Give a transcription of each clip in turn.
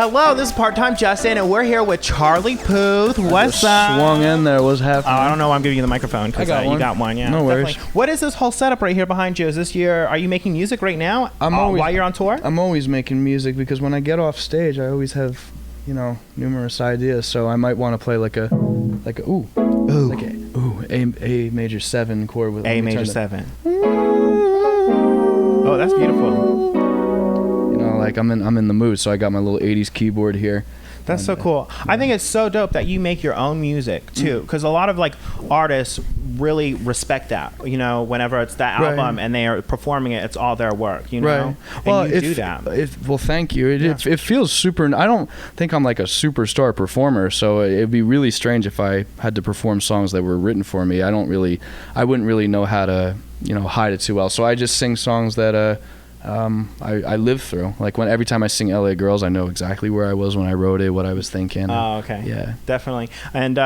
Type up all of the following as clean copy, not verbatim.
Hello, this is Part-Time Justin, and we're here with Charlie Puth. What's up? Swung in there. What's happening? I don't know why I'm giving you the microphone because you got one. Yeah, no worries. Definitely. What is this whole setup right here behind you? Is this are you making music right now while you're on tour? I'm always making music because when I get off stage, I always have, numerous ideas. So I might want to play like a A major 7 chord with A major 7. Oh, that's beautiful. Like I'm in the mood, so I got my little 80s keyboard here. That's so cool. I think it's so dope that you make your own music too, because a lot of artists really respect that. Whenever it's that album and they are performing it, it's all their work. Right. Well, you do that. Well, thank you. It feels super. I don't think I'm like a superstar performer, so it'd be really strange if I had to perform songs that were written for me. I wouldn't really know how to hide it too well. So I just sing songs that I live through. Like every time I sing LA Girls, I know exactly where I was when I wrote it, what I was thinking. Oh, okay. Yeah. Definitely. And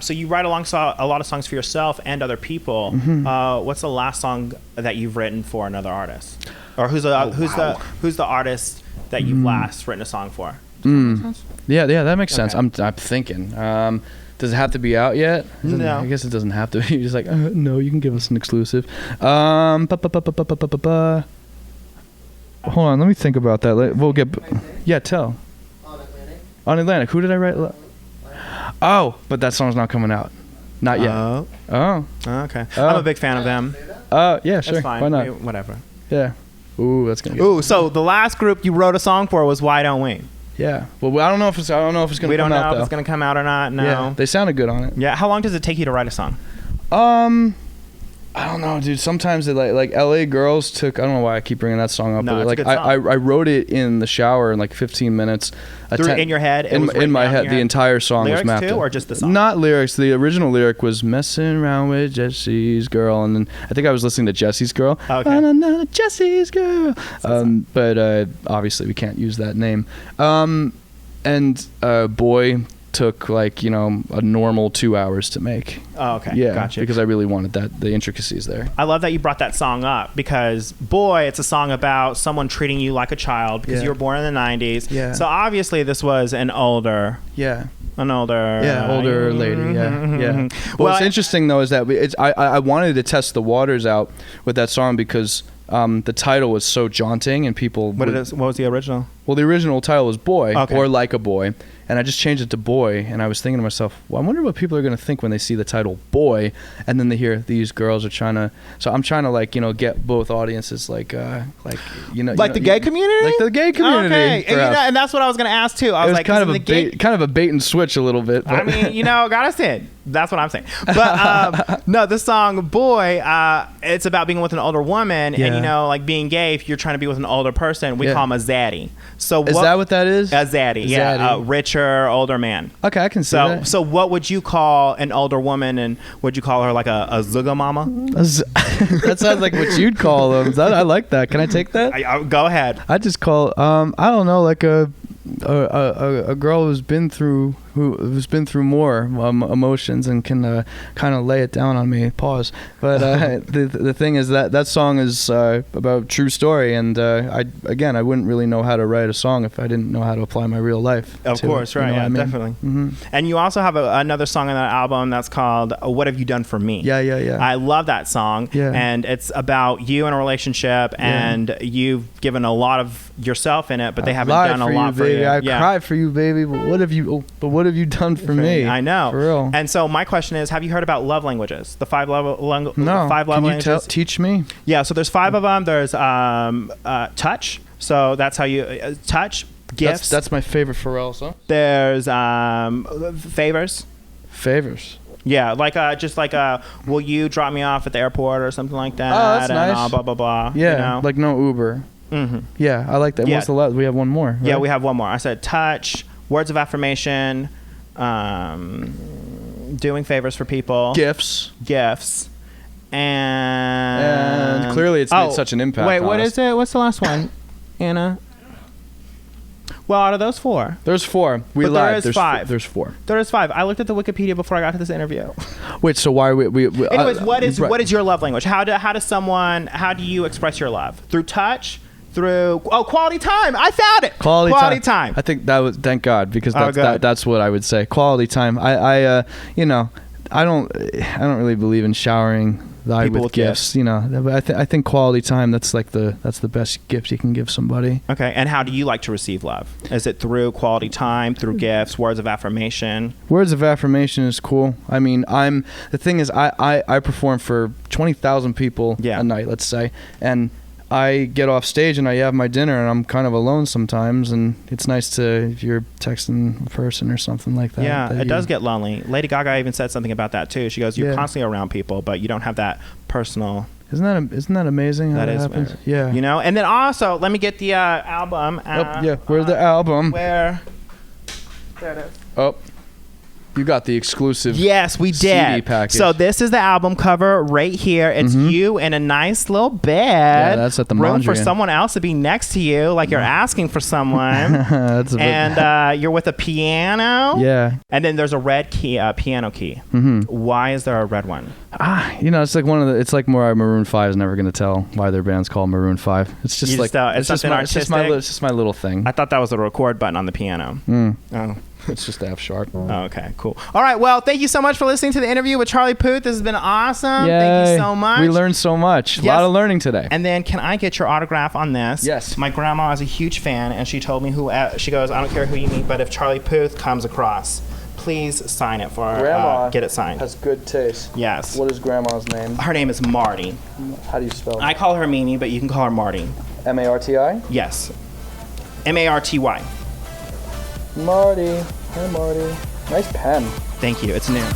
so you write a lot of songs for yourself and other people. Mm-hmm. What's the last song that you've written for another artist? Or who's the artist that you've last written a song for? Does that make sense? Yeah, that makes sense. I'm thinking. Does it have to be out yet? No. I guess it doesn't have to be. You're just like, no, you can give us an exclusive. Hold on, let me think about that. We'll get. Yeah, tell. On Atlantic. Who did I write? Oh, but that song's not coming out. Not yet. Oh. Okay. I'm a big fan of them. Yeah, sure. That's fine. Why not? Whatever. Yeah. Ooh, that's gonna. Ooh, so the last group you wrote a song for was Why Don't We? Yeah. Well, I don't know if it's gonna come out. We don't know if it's gonna come out or not. No. Yeah, they sounded good on it. Yeah. How long does it take you to write a song? I don't know, dude. Sometimes it like LA Girls took. I don't know why I keep bringing that song up. No, but it's a good song. I wrote it in the shower in like 15 minutes. In your head? In my head, the entire song was mapped. Lyrics too, or just the song? Not lyrics. The original lyric was "messing around with Jesse's girl," and then I think I was listening to Jesse's girl. Okay. Jesse's girl. But obviously we can't use that name. And Boy took a normal 2 hours to make. Oh, okay. Yeah, gotcha. because I really wanted the intricacies there. I love that you brought that song up because, Boy, it's a song about someone treating you like a child because you were born in the 90s. Yeah. So obviously this was an older... Yeah. older lady. Yeah. Well, what's interesting though is that I wanted to test the waters out with that song because the title was so jaunting and people. What was the original? Well, the original title was Boy or Like a Boy, and I just changed it to Boy. And I was thinking to myself, well, I wonder what people are going to think when they see the title Boy, and then they hear these girls are trying to. So I'm trying to get both audiences the gay community, like the gay community. Okay, and that's what I was going to ask too. I was like, kind of a bait and switch a little bit. But. I mean, gotta say it. That's what I'm saying. But no, the song Boy, it's about being with an older woman, and being gay. If you're trying to be with an older person, we call him a zaddy. So is that what that is? A zaddy, yeah, a richer, older man. Okay, I can see that. So what would you call an older woman, and would you call her like a zuga mama? That sounds like what you'd call them. I like that. Can I take that? Go ahead. I just call I don't know, like a girl who's been through more emotions and can kind of lay it down on me. Pause. But the thing is that song is about true story, and I wouldn't really know how to write a song if I didn't know how to apply my real life. Of course, right? Yeah, definitely. Mm-hmm. And you also have another song on that album that's called "What Have You Done for Me?" Yeah. I love that song. Yeah. And it's about you in a relationship, and you've given a lot of yourself in it, but they haven't done a lot for you. I cried for you, baby. But what have you done for me? I know. For real. And so my question is, have you heard about love languages? The 5 love languages? No. Can you teach me? Yeah. So there's 5 of them. There's touch. So that's how you touch. Gifts. That's my favorite Pharrell song. There's favors. Favors. Yeah, will you drop me off at the airport or something like that? Oh, that's nice. And blah blah blah. Yeah, like no Uber. Mm-hmm. Yeah, I like that. Yeah. What's the last? We have one more. Right? Yeah, we have one more. I said touch, words of affirmation, doing favors for people, gifts, and clearly it's made such an impact. Wait, what is it? What's the last one, Anna? Well, out of those 4. There's 4. We but lied. There's 5. There's 4. There is 5. I looked at the Wikipedia before I got to this interview. Wait, so why are we anyways, what is your love language? How do you express your love? Through touch, through quality time. I found it. Quality time. I think that was, thank God, because that's good. that's what I would say. Quality time. I don't really believe in showering the eye with gifts. But I think quality time, that's the best gift you can give somebody. Okay. And how do you like to receive love? Is it through quality time, through gifts, words of affirmation? Words of affirmation is cool. I mean, the thing is, I perform for 20,000 people a night, let's say, and I get off stage and I have my dinner and I'm kind of alone sometimes, and it's nice to, if you're texting a person or something like that. Yeah, it does get lonely. Lady Gaga even said something about that too. She goes, you're constantly around people, but you don't have that personal. Isn't that amazing how that happens? Weird. Yeah. You know, and then also, let me get the album. Where's the album? There it is. Oh. You got the exclusive Yes, we did. CD package. So this is the album cover right here. It's you in a nice little bed. Yeah, that's at the room Mondrian. for someone else to be next to you, like you're asking for someone. That's and you're with a piano. Yeah. And then there's a red key, piano key. Why is there a red one? It's like it's like more Maroon 5 is never going to tell why their band's called Maroon 5. It's just it's just my little thing. I thought that was the record button on the piano. Oh. It's just F sharp. Oh, okay, cool. All right, well, thank you so much for listening to the interview with Charlie Puth. This has been awesome. Yay. Thank you so much. We learned so much. A lot of learning today. And then can I get your autograph on this? Yes. My grandma is a huge fan, and she told me she goes, I don't care who you meet, but if Charlie Puth comes across, please sign it for Grandma get it signed. has good taste. Yes. What is Grandma's name? Her name is Marty. How do you spell it? I call her Mimi, but you can call her Marty. M-A-R-T-I? Yes. M-A-R-T-Y. Marty. Hi, Marty. Nice pen. Thank you. It's new.